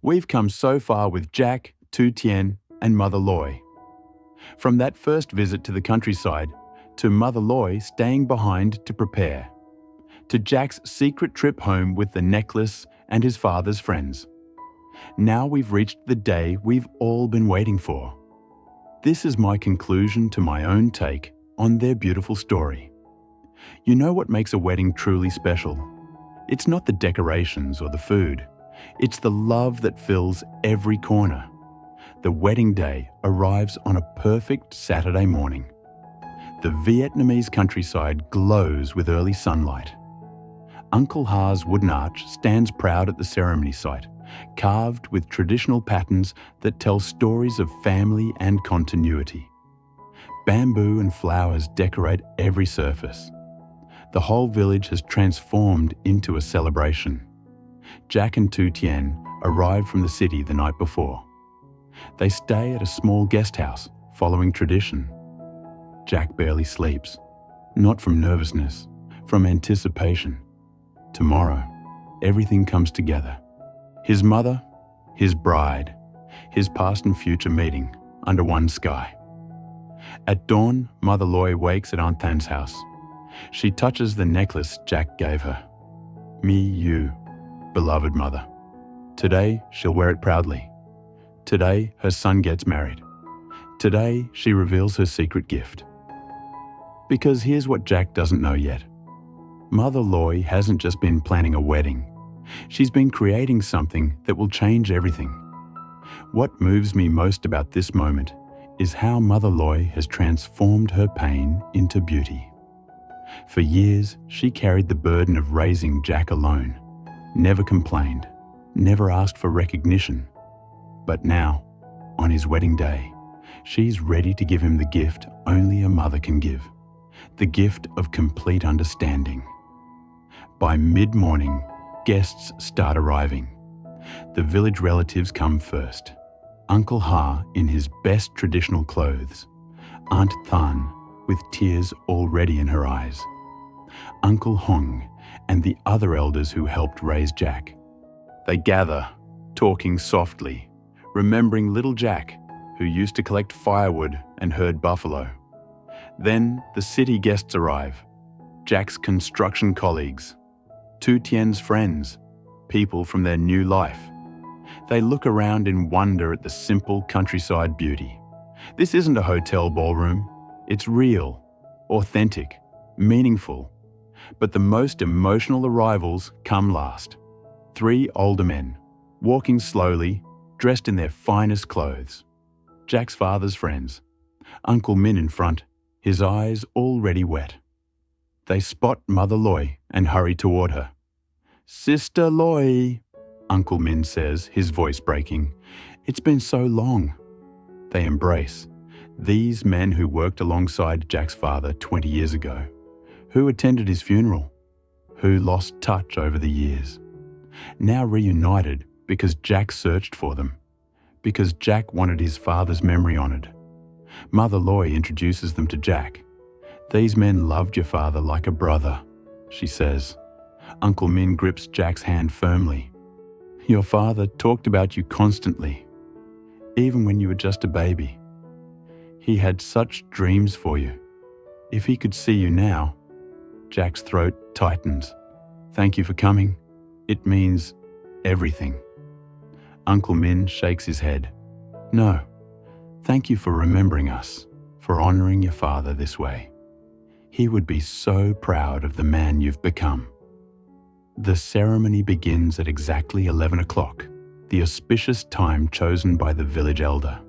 We've come so far with Jack, Tien, and Mother Loy. From that first visit to the countryside, to Mother Loy staying behind to prepare, to Jack's secret trip home with the necklace and his father's friends. Now we've reached the day we've all been waiting for. This is my conclusion to my own take on their beautiful story. You know what makes a wedding truly special? It's not the decorations or the food. It's the love that fills every corner. The wedding day arrives on a perfect Saturday morning. The Vietnamese countryside glows with early sunlight. Uncle Ha's wooden arch stands proud at the ceremony site, carved with traditional patterns that tell stories of family and continuity. Bamboo and flowers decorate every surface. The whole village has transformed into a celebration. Jack and Tien arrived from the city the night before. They stay at a small guest house, following tradition. Jack barely sleeps, not from nervousness, from anticipation. Tomorrow, everything comes together. His mother, his bride, his past and future meeting under one sky. At dawn, Mother Loy wakes at Aunt Than's house. She touches the necklace Jack gave her. Me, you, beloved mother. Today, she'll wear it proudly. Today, her son gets married. Today, she reveals her secret gift. Because here's what Jack doesn't know yet. Mother Loy hasn't just been planning a wedding. She's been creating something that will change everything. What moves me most about this moment is how Mother Loy has transformed her pain into beauty. For years, she carried the burden of raising Jack alone, never complained, never asked for recognition. But now, on his wedding day, she's ready to give him the gift only a mother can give, the gift of complete understanding. By mid-morning, guests start arriving. The village relatives come first. Uncle Ha in his best traditional clothes, Aunt Than with tears already in her eyes, Uncle Hong and the other elders who helped raise Jack. They gather, talking softly, remembering little Jack, who used to collect firewood and herd buffalo. Then the city guests arrive, Jack's construction colleagues, Tien's friends, people from their new life. They look around in wonder at the simple countryside beauty. This isn't a hotel ballroom. It's real, authentic, meaningful. But the most emotional arrivals come last. 3 older men, walking slowly, dressed in their finest clothes. Jack's father's friends. Uncle Min in front, his eyes already wet. They spot Mother Loy and hurry toward her. "Sister Loy," Uncle Min says, his voice breaking. "It's been so long." They embrace. These men who worked alongside Jack's father 20 years ago, who attended his funeral, who lost touch over the years. Now reunited because Jack searched for them, because Jack wanted his father's memory honored. Mother Loy introduces them to Jack. "These men loved your father like a brother," she says. Uncle Min grips Jack's hand firmly. "Your father talked about you constantly, even when you were just a baby. He had such dreams for you. If he could see you now..." Jack's throat tightens. "Thank you for coming. It means everything." Uncle Min shakes his head. "No, thank you for remembering us, for honoring your father this way. He would be so proud of the man you've become." The ceremony begins at exactly 11 o'clock, the auspicious time chosen by the village elder.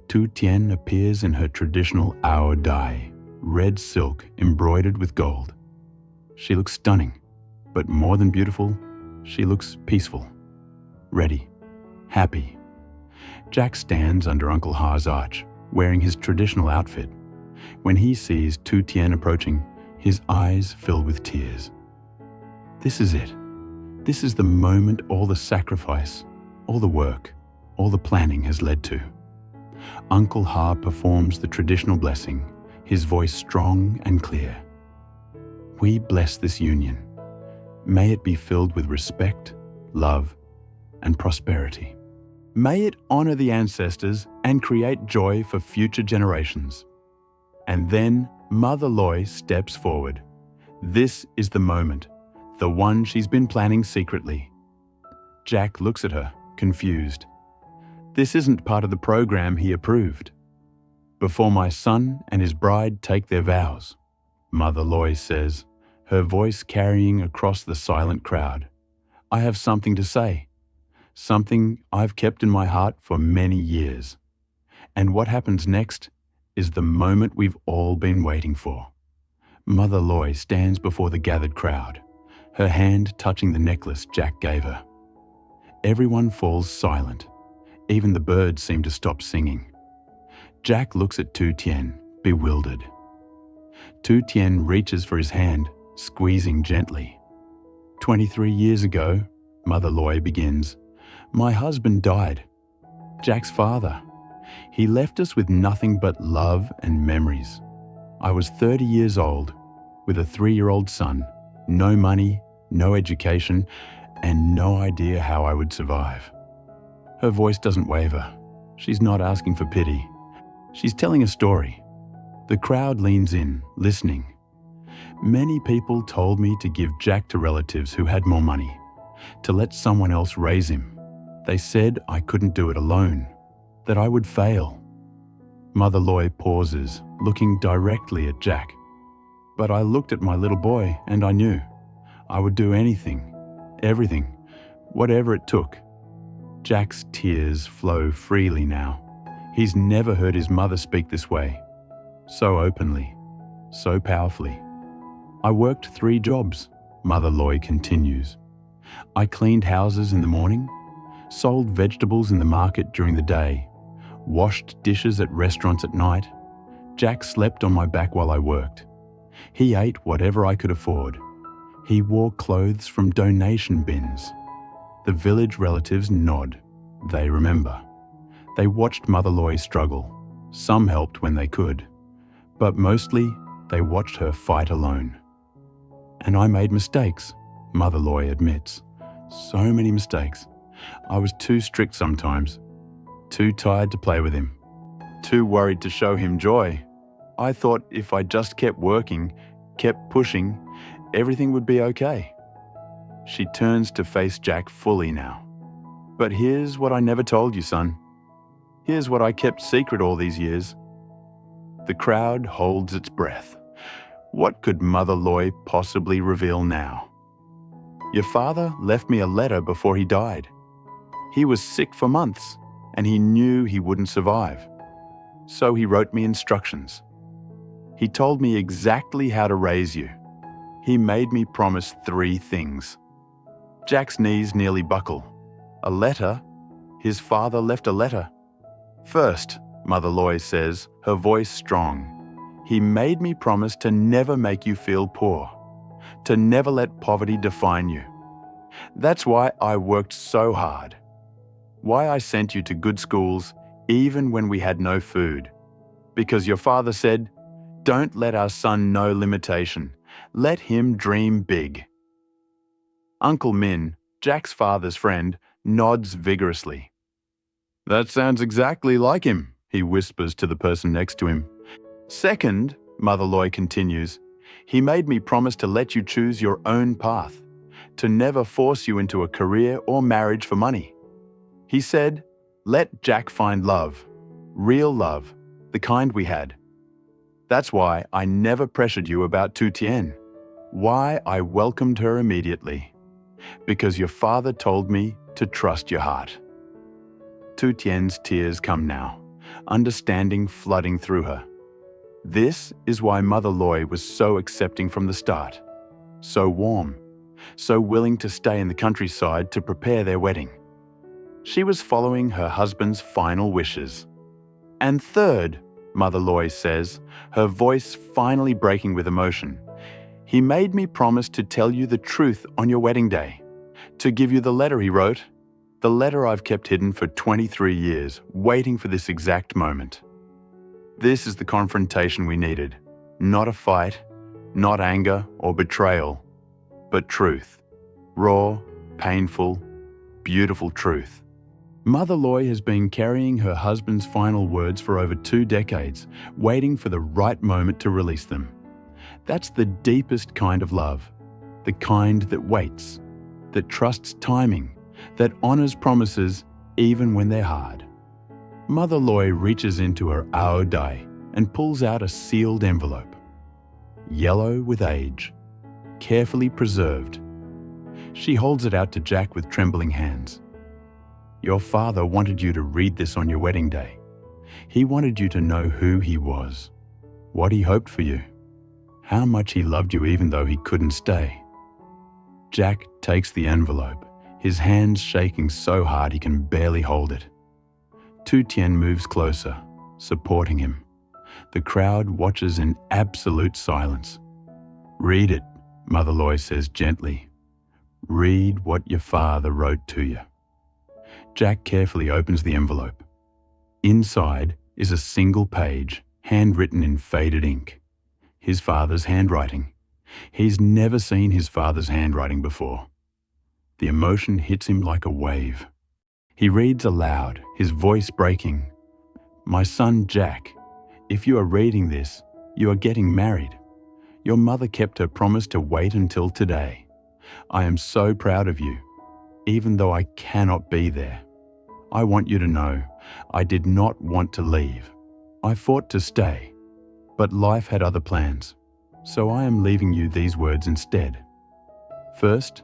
Tien appears in her traditional ao dye, red silk embroidered with gold. She looks stunning, but more than beautiful, she looks peaceful, ready, happy. Jack stands under Uncle Ha's arch, wearing his traditional outfit. When he sees Tien approaching, his eyes fill with tears. This is it. This is the moment all the sacrifice, all the work, all the planning has led to. Uncle Ha performs the traditional blessing, his voice strong and clear. "We bless this union. May it be filled with respect, love, and prosperity. May it honor the ancestors and create joy for future generations. And then Mother Loy steps forward. This is the moment, the one she's been planning secretly. Jack looks at her, confused. This isn't part of the program he approved. Before my son and his bride take their vows, Mother Loy says, her voice carrying across the silent crowd, I have something to say, something I've kept in my heart for many years. And what happens next is the moment we've all been waiting for. Mother Loy stands before the gathered crowd, her hand touching the necklace Jack gave her. Everyone falls silent. Even the birds seem to stop singing. Jack looks at Tien, bewildered. Tien reaches for his hand, squeezing gently. 23 years ago, Mother Loy begins, my husband died. Jack's father. He left us with nothing but love and memories. I was 30 years old, with a 3-year-old son, no money, no education, and no idea how I would survive. Her voice doesn't waver. She's not asking for pity. She's telling a story. The crowd leans in, listening. Many people told me to give Jack to relatives who had more money, to let someone else raise him. They said I couldn't do it alone, that I would fail. Mother Loy pauses, looking directly at Jack. But I looked at my little boy and I knew I would do anything, everything, whatever it took. Jack's tears flow freely now. He's never heard his mother speak this way, so openly, so powerfully. I worked 3 jobs, Mother Loy continues. I cleaned houses in the morning, sold vegetables in the market during the day, washed dishes at restaurants at night. Jack slept on my back while I worked. He ate whatever I could afford. He wore clothes from donation bins. The village relatives nod. They remember. They watched Mother Loy struggle. Some helped when they could, but mostly they watched her fight alone. And I made mistakes, Mother Loy admits. So many mistakes. I was too strict sometimes, too tired to play with him, too worried to show him joy. I thought if I just kept working, kept pushing, everything would be okay. She turns to face Jack fully now. But here's what I never told you, son. Here's what I kept secret all these years. The crowd holds its breath. What could Mother Loy possibly reveal now? Your father left me a letter before he died. He was sick for months, and he knew he wouldn't survive. So he wrote me instructions. He told me exactly how to raise you. He made me promise 3 things. Jack's knees nearly buckle. A letter? His father left a letter. First, Mother Loy says, her voice strong, he made me promise to never make you feel poor, to never let poverty define you. That's why I worked so hard. Why I sent you to good schools even when we had no food. Because your father said, don't let our son know limitation. Let him dream big. Uncle Min, Jack's father's friend, nods vigorously. That sounds exactly like him, he whispers to the person next to him. Second, Mother Loy continues, he made me promise to let you choose your own path, to never force you into a career or marriage for money. He said, let Jack find love, real love, the kind we had. That's why I never pressured you about Tien, why I welcomed her immediately. Because your father told me to trust your heart. Tien's tears come now, understanding flooding through her. This is why Mother Loy was so accepting from the start, so warm, so willing to stay in the countryside to prepare their wedding. She was following her husband's final wishes. And third, Mother Loy says, her voice finally breaking with emotion, he made me promise to tell you the truth on your wedding day, to give you the letter he wrote, the letter I've kept hidden for 23 years, waiting for this exact moment. This is the confrontation we needed, not a fight, not anger or betrayal, but truth, raw, painful, beautiful truth. Mother Loy has been carrying her husband's final words for over 2 decades, waiting for the right moment to release them. That's the deepest kind of love, the kind that waits, that trusts timing, that honors promises even when they're hard. Mother Loy reaches into her ao dai and pulls out a sealed envelope. Yellow with age, carefully preserved. She holds it out to Jack with trembling hands. Your father wanted you to read this on your wedding day. He wanted you to know who he was, what he hoped for you, how much he loved you even though he couldn't stay. Jack takes the envelope, his hands shaking so hard he can barely hold it. Tien moves closer, supporting him. The crowd watches in absolute silence. Read it, Mother Loy says gently. Read what your father wrote to you. Jack carefully opens the envelope. Inside is a single page, handwritten in faded ink. His father's handwriting. He's never seen his father's handwriting before. The emotion hits him like a wave. He reads aloud, his voice breaking. My son Jack, if you are reading this, you are getting married. Your mother kept her promise to wait until today. I am so proud of you, even though I cannot be there. I want you to know, I did not want to leave. I fought to stay, but life had other plans, so I am leaving you these words instead. First,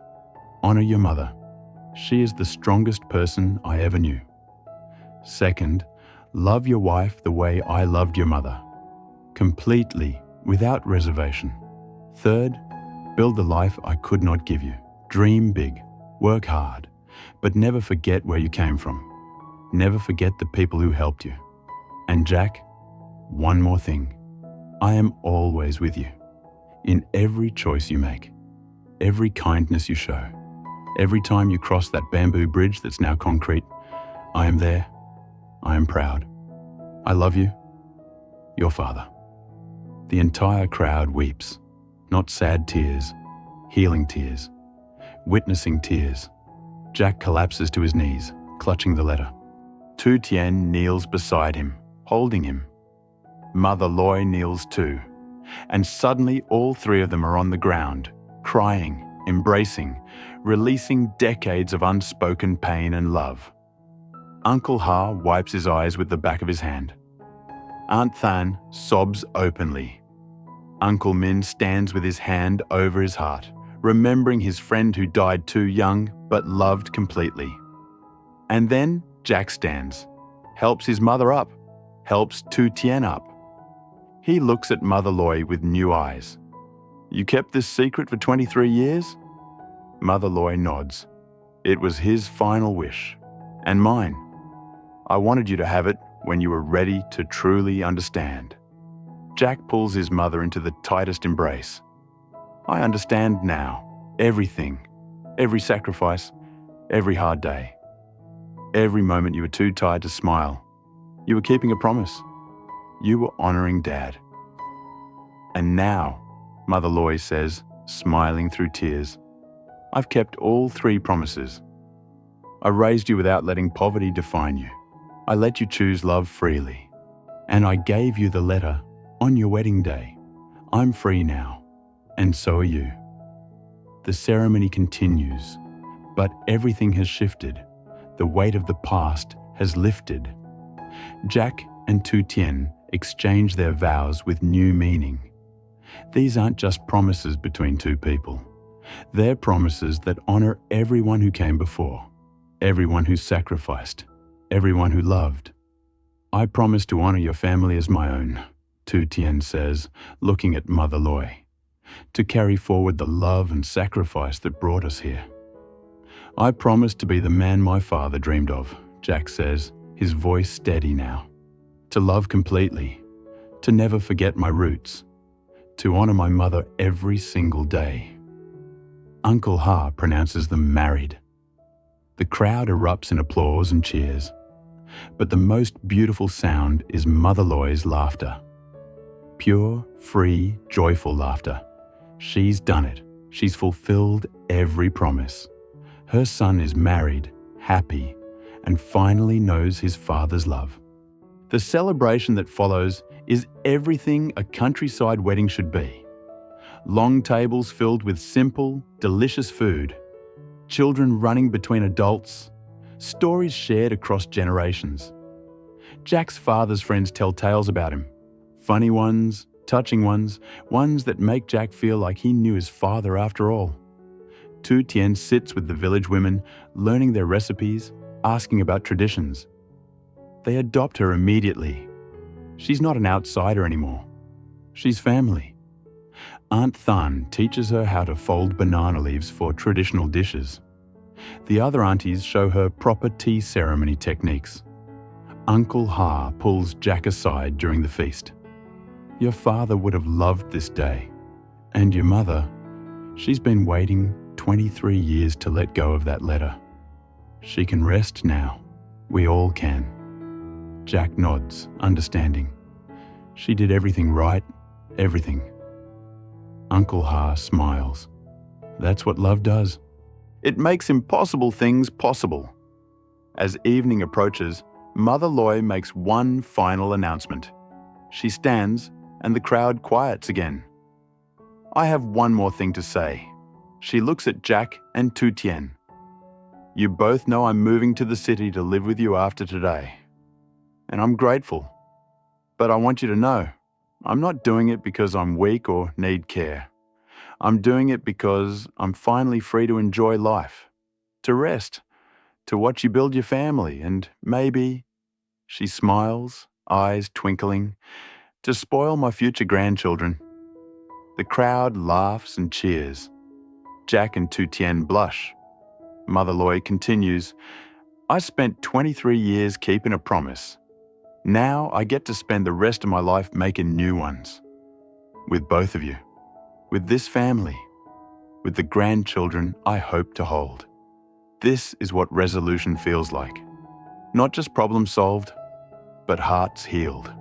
honor your mother. She is the strongest person I ever knew. Second, love your wife the way I loved your mother, completely, without reservation. Third, build the life I could not give you. Dream big, work hard, but never forget where you came from. Never forget the people who helped you. And Jack, one more thing. I am always with you, in every choice you make, every kindness you show, every time you cross that bamboo bridge that's now concrete. I am there. I am proud. I love you. Your father. The entire crowd weeps, not sad tears, healing tears, witnessing tears. Jack collapses to his knees, clutching the letter. Tien kneels beside him, holding him. Mother Loy kneels too, and suddenly all 3 of them are on the ground, crying, embracing, releasing decades of unspoken pain and love. Uncle Ha wipes his eyes with the back of his hand. Aunt Than sobs openly. Uncle Min stands with his hand over his heart, remembering his friend who died too young but loved completely. And then Jack stands, helps his mother up, helps Tien up. He looks at Mother Loy with new eyes. You kept this secret for 23 years? Mother Loy nods. It was his final wish, and mine. I wanted you to have it when you were ready to truly understand. Jack pulls his mother into the tightest embrace. I understand now, everything, every sacrifice, every hard day. Every moment you were too tired to smile. You were keeping a promise. You were honoring Dad. And now, Mother Loy says, smiling through tears, I've kept all 3 promises. I raised you without letting poverty define you. I let you choose love freely. And I gave you the letter on your wedding day. I'm free now, and so are you. The ceremony continues, but everything has shifted. The weight of the past has lifted. Jack and Tien exchange their vows with new meaning. These aren't just promises between 2 people. They're promises that honor everyone who came before, everyone who sacrificed, everyone who loved. I promise to honor your family as my own, Tien says, looking at Mother Loy, to carry forward the love and sacrifice that brought us here. I promise to be the man my father dreamed of, Jack says, his voice steady now. To love completely, to never forget my roots, to honor my mother every single day. Uncle Ha pronounces them married. The crowd erupts in applause and cheers, but the most beautiful sound is Mother Loy's laughter. Pure, free, joyful laughter. She's done it. She's fulfilled every promise. Her son is married, happy, and finally knows his father's love. The celebration that follows is everything a countryside wedding should be. Long tables filled with simple, delicious food, children running between adults, stories shared across generations. Jack's father's friends tell tales about him. Funny ones, touching ones, ones that make Jack feel like he knew his father after all. Tien sits with the village women, learning their recipes, asking about traditions. They adopt her immediately. She's not an outsider anymore. She's family. Aunt Than teaches her how to fold banana leaves for traditional dishes. The other aunties show her proper tea ceremony techniques. Uncle Ha pulls Jack aside during the feast. Your father would have loved this day. And your mother, she's been waiting 23 years to let go of that letter. She can rest now. We all can. Jack nods, understanding. She did everything right, everything. Uncle Ha smiles. That's what love does. It makes impossible things possible. As evening approaches, Mother Loy makes one final announcement. She stands, and the crowd quiets again. I have one more thing to say. She looks at Jack and Tien. You both know I'm moving to the city to live with you after today. And I'm grateful. But I want you to know, I'm not doing it because I'm weak or need care. I'm doing it because I'm finally free to enjoy life, to rest, to watch you build your family, and maybe, she smiles, eyes twinkling, to spoil my future grandchildren. The crowd laughs and cheers. Jack and Tien blush. Mother Loy continues, I spent 23 years keeping a promise. Now I get to spend the rest of my life making new ones. With both of you. With this family. With the grandchildren I hope to hold. This is what resolution feels like. Not just problems solved, but hearts healed.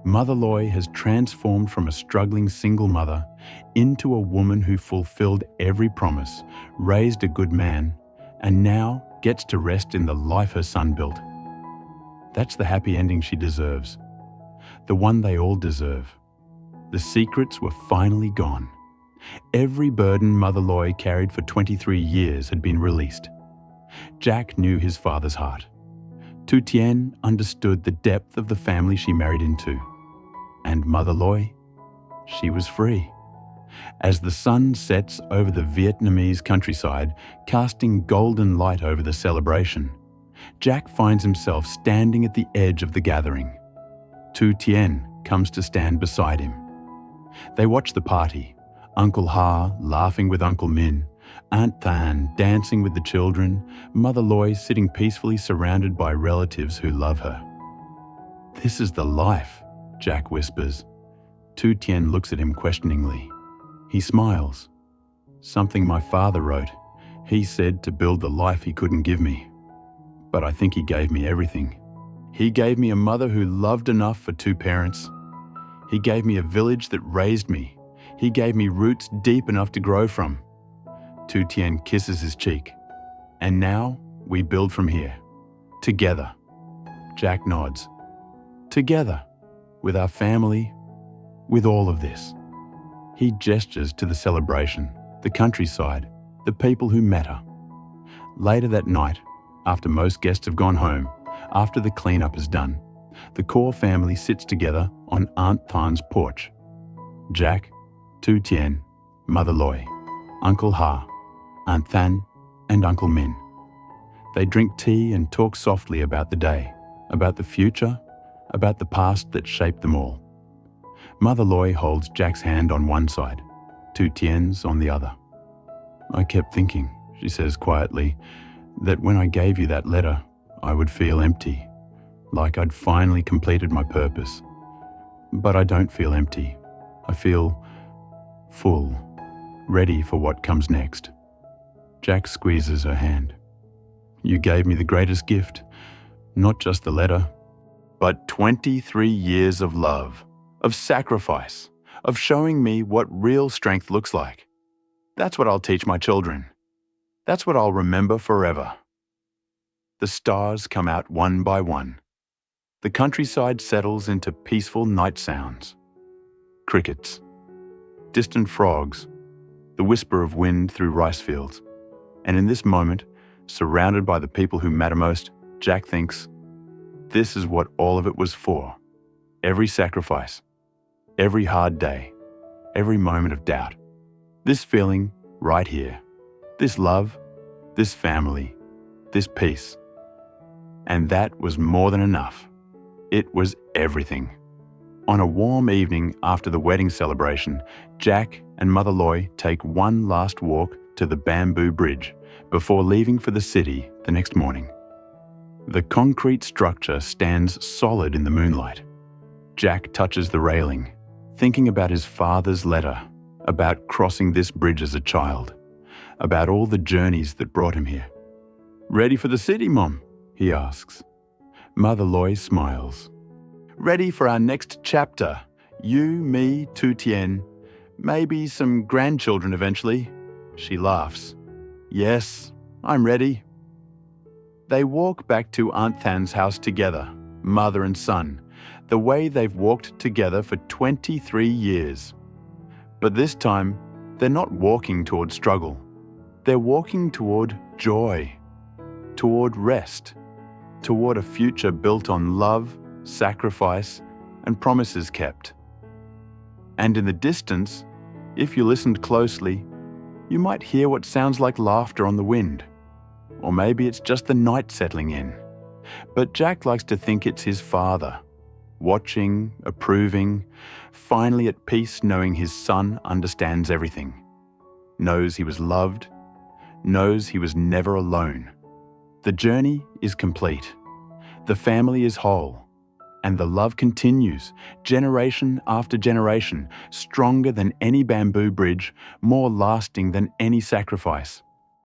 Mother Loy has transformed from a struggling single mother into a woman who fulfilled every promise, raised a good man, and now gets to rest in the life her son built. That's the happy ending she deserves. The one they all deserve. The secrets were finally gone. Every burden Mother Loy carried for 23 years had been released. Jack knew his father's heart. Tien understood the depth of the family she married into. And Mother Loy, she was free. As the sun sets over the Vietnamese countryside, casting golden light over the celebration, Jack finds himself standing at the edge of the gathering. Tien comes to stand beside him. They watch the party, Uncle Ha laughing with Uncle Min, Aunt Than dancing with the children, Mother Loy sitting peacefully surrounded by relatives who love her. This is the life, Jack whispers. Tien looks at him questioningly. He smiles. Something my father wrote. He said to build the life he couldn't give me. But I think he gave me everything. He gave me a mother who loved enough for 2 parents. He gave me a village that raised me. He gave me roots deep enough to grow from. Tien kisses his cheek. And now we build from here. Together. Jack nods. Together. With our family. With all of this. He gestures to the celebration, the countryside, the people who matter. Later that night, after most guests have gone home, after the cleanup is done, the core family sits together on Aunt Than's porch. Jack, Tien, Mother Loy, Uncle Ha, Aunt Than, and Uncle Min. They drink tea and talk softly about the day, about the future, about the past that shaped them all. Mother Loy holds Jack's hand on one side, Tien's on the other. I kept thinking, she says quietly, that when I gave you that letter, I would feel empty, like I'd finally completed my purpose. But I don't feel empty. I feel full, ready for what comes next. Jack squeezes her hand. You gave me the greatest gift, not just the letter, but 23 years of love, of sacrifice, of showing me what real strength looks like. That's what I'll teach my children. That's what I'll remember forever. The stars come out one by one. The countryside settles into peaceful night sounds. Crickets, distant frogs, the whisper of wind through rice fields. And in this moment, surrounded by the people who matter most, Jack thinks, this is what all of it was for. Every sacrifice, every hard day, every moment of doubt. This feeling right here, this love, this family, this peace. And that was more than enough. It was everything. On a warm evening after the wedding celebration, Jack and Mother Loy take one last walk to the bamboo bridge before leaving for the city the next morning. The concrete structure stands solid in the moonlight. Jack touches the railing, thinking about his father's letter, about crossing this bridge as a child, about all the journeys that brought him here. "Ready for the city, Mom?" he asks. Mother Loy smiles. "Ready for our next chapter. You, me, Tien, maybe some grandchildren eventually." She laughs. "Yes, I'm ready." They walk back to Aunt Than's house together, mother and son, the way they've walked together for 23 years. But this time, they're not walking toward struggle. They're walking toward joy, toward rest, toward a future built on love, sacrifice, and promises kept. And in the distance, if you listened closely, you might hear what sounds like laughter on the wind. Or maybe it's just the night settling in. But Jack likes to think it's his father, watching, approving, finally at peace knowing his son understands everything, knows he was loved, knows he was never alone. The journey is complete. The family is whole. And the love continues, generation after generation, stronger than any bamboo bridge, more lasting than any sacrifice.